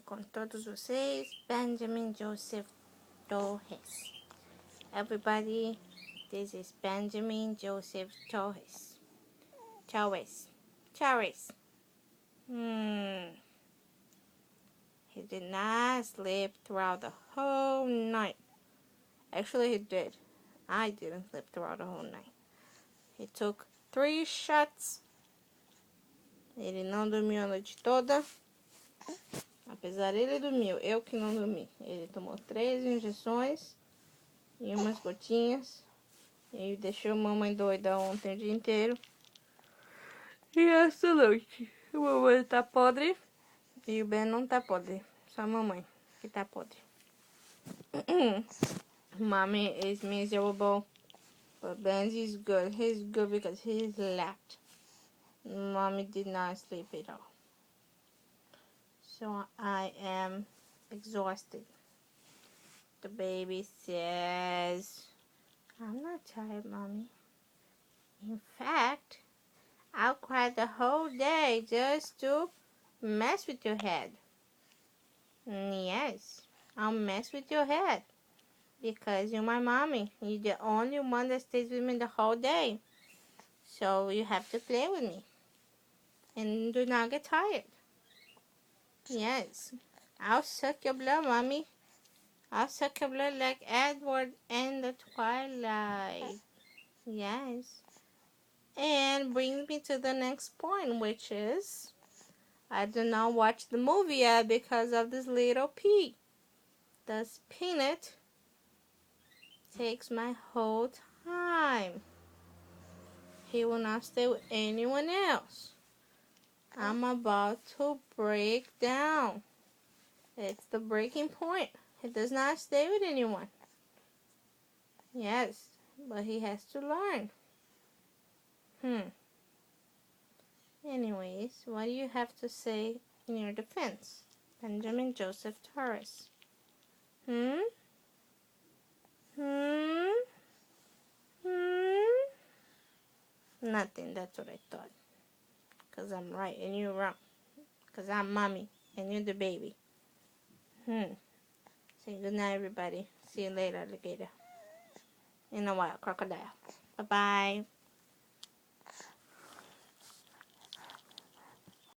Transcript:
com todos vocês, Benjamin Joseph Torres. Everybody, this is Benjamin Joseph Torres. Torres. He did not sleep throughout the whole night. Actually, he did. I didn't sleep throughout the whole night. He took 3 shots. Ele não dormiu a noite toda. Apesar ele dormiu, eu que não dormi. Ele tomou 3 injeções e umas gotinhas. E deixou a mamãe doida ontem o dia inteiro. E essa noite, a mamãe tá podre. E o Ben não tá podre. Só a mamãe que tá podre. Mommy is miserable. But Ben is good. He's good because he slept. Mommy did not sleep at all. So I am exhausted. The baby says, I'm not tired, Mommy. In fact, I'll cry the whole day just to mess with your head. Yes, I'll mess with your head. Because you're my mommy. You're the only one that stays with me the whole day. So you have to play with me. And do not get tired. Yes, I'll suck your blood, Mommy. I'll suck your blood like Edward in the Twilight. Yes. And brings me to the next point, which is I do not watch the movie yet because of this little pea. This peanut takes my whole time. He will not stay with anyone else. I'm about to break down. It's the breaking point. He does not stay with anyone. Yes, but he has to learn. Anyways, what do you have to say in your defense, Benjamin Joseph Torres? Nothing, that's what I thought. Because I'm right and you're wrong. Because I'm mommy and you're the baby. Say good night, everybody. See you later, alligator. In a while, crocodile. Bye-bye.